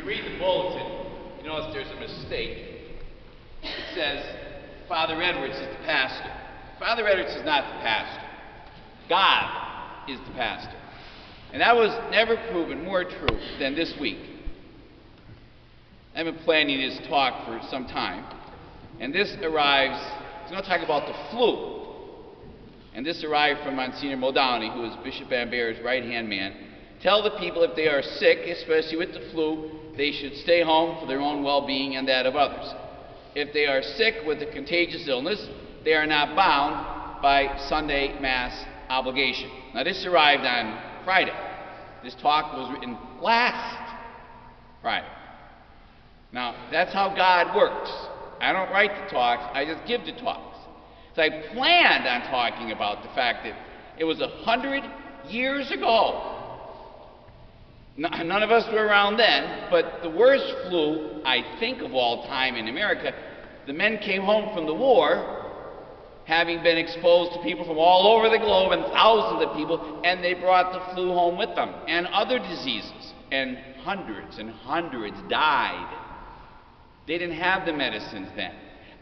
you read the bulletin, you notice there's a mistake. It says Father Edwards is the pastor. Father Edwards is not the pastor. God is the pastor. And that was never proven more true than this week. I've been planning this talk for some time, and this arrives, I'm going to talk about the flu. And this arrived from Monsignor Muldowney, who is Bishop Van Baer's right-hand man. Tell the people if they are sick, especially with the flu, they should stay home for their own well-being and that of others. If they are sick with a contagious illness, they are not bound by Sunday Mass obligation. Now this arrived on Friday. This talk was written last Friday. Now that's how God works. I don't write the talks, I just give the talks. So I planned on talking about the fact that it was 100 years ago. None of us were around then, but the worst flu, I think, of all time in America, the men came home from the war, having been exposed to people from all over the globe and thousands of people, and they brought the flu home with them, and other diseases, and hundreds died. They didn't have the medicines then.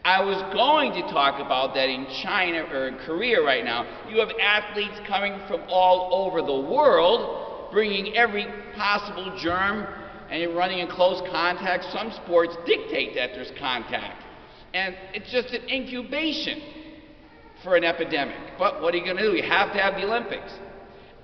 I was going to talk about that in China or in Korea right now. You have athletes coming from all over the world, bringing every possible germ, and you're running in close contact. Some sports dictate that there's contact. And it's just an incubation for an epidemic. But what are you going to do? You have to have the Olympics.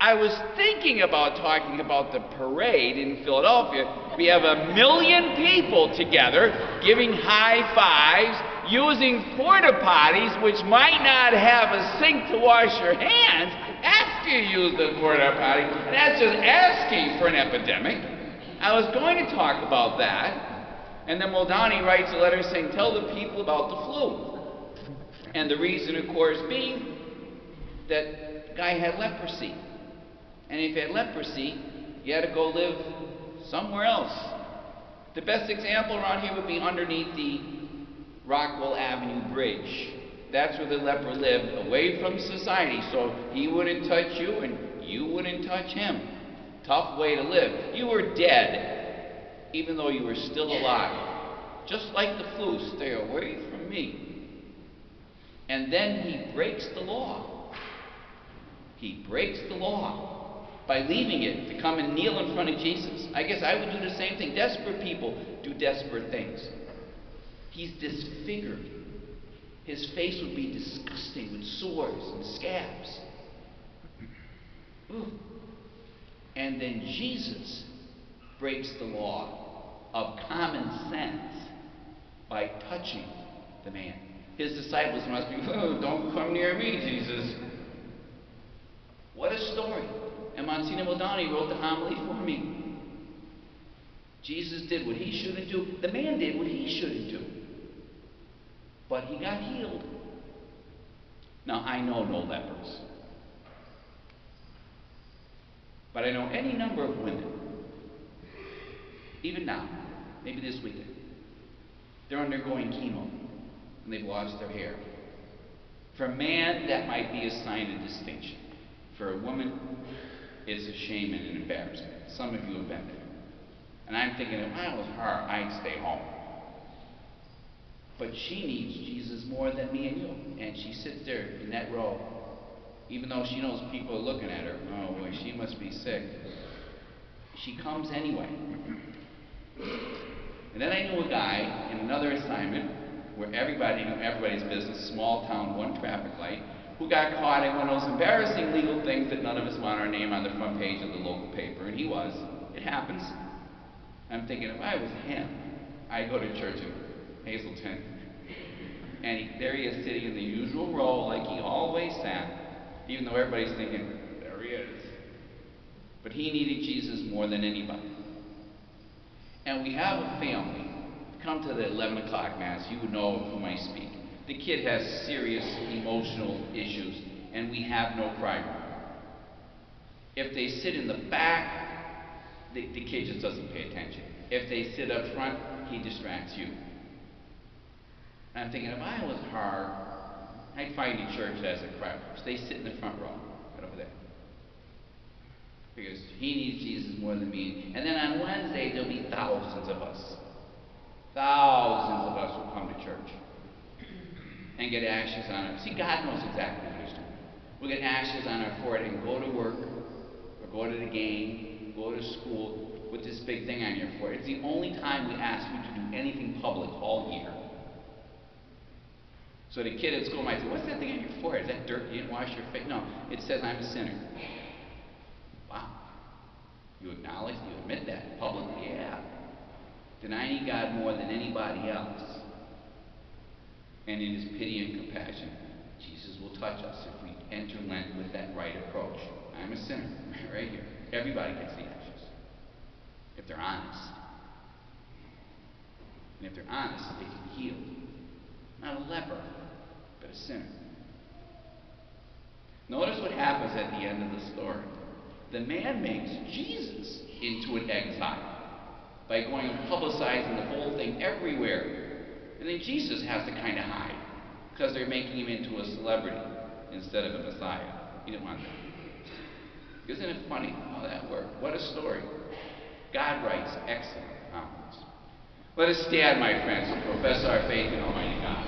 I was thinking about talking about the parade in Philadelphia. We have 1 million people together giving high fives, using porta potties, which might not have a sink to wash your hands after you use the porta potty. And that's just asking for an epidemic. I was going to talk about that, and then Muldowney writes a letter saying, tell the people about the flu. And the reason, of course, being that the guy had leprosy. And if you had leprosy, you had to go live somewhere else. The best example around here would be underneath the Rockwell Avenue Bridge. That's where the leper lived, away from society, so he wouldn't touch you and you wouldn't touch him. Tough way to live. You were dead, even though you were still alive. Just like the flu, stay away from me. And then he breaks the law. He breaks the law by leaving it to come and kneel in front of Jesus. I guess I would do the same thing. Desperate people do desperate things. He's disfigured. His face would be disgusting with sores and scabs. Ooh. And then Jesus breaks the law of common sense by touching the man. His disciples must be, oh, don't come near me, Jesus. What a story. And Monsignor Muldowney wrote the homily for me. Jesus did what he shouldn't do. The man did what he shouldn't do. But he got healed. Now, I know no lepers. But I know any number of women, even now, maybe this weekend, they're undergoing chemo, and they've lost their hair. For a man, that might be a sign of distinction. For a woman, it's a shame and an embarrassment. Some of you have been there. And I'm thinking, if I was her, I'd stay home. But she needs Jesus more than me and you. And she sits there in that row, even though she knows people are looking at her. Oh boy, she must be sick. She comes anyway. And then I knew a guy in another assignment where everybody knew everybody's business, small town, one traffic light, who got caught in one of those embarrassing legal things that none of us want our name on the front page of the local paper. And he was. It happens. I'm thinking, if I was him, I'd go to church in Hazleton. And there he is sitting in the usual row like he always sat, even though everybody's thinking, there he is. But he needed Jesus more than anybody. And we have a family. Come to the 11 o'clock Mass, you would know of whom I speak. The kid has serious emotional issues, and we have no cry room. If they sit in the back, the kid just doesn't pay attention. If they sit up front, he distracts you. And I'm thinking, if I was her, I'd find a church that has a cry room. So they sit in the front row, right over there. because he needs Jesus more than me. And then on Wednesday, there'll be thousands of us. Thousands of us will come to church and get ashes on our. See, God knows exactly what he's doing. We'll get ashes on our forehead and go to work, or go to the game, go to school with this big thing on your forehead. It's the only time we ask you to do anything public all year. So the kid at school might say, "What's that thing on your forehead? Is that dirt? You didn't wash your face?" No, it says I'm a sinner. Wow. You acknowledge, you admit that publicly? Yeah. Denying God more than anybody else. And in his pity and compassion, Jesus will touch us if we enter Lent with that right approach. I'm a sinner, right here. Everybody gets the ashes, if they're honest. And if they're honest, they can be healed. Not a leper, but a sinner. Notice what happens at the end of the story. The man makes Jesus into an exile by going and publicizing the whole thing everywhere. And then Jesus has to kind of hide because they're making him into a celebrity instead of a Messiah. He didn't want that. Isn't it funny how that worked? What a story. God writes excellent comments. Let us stand, my friends, and profess our faith in Almighty God.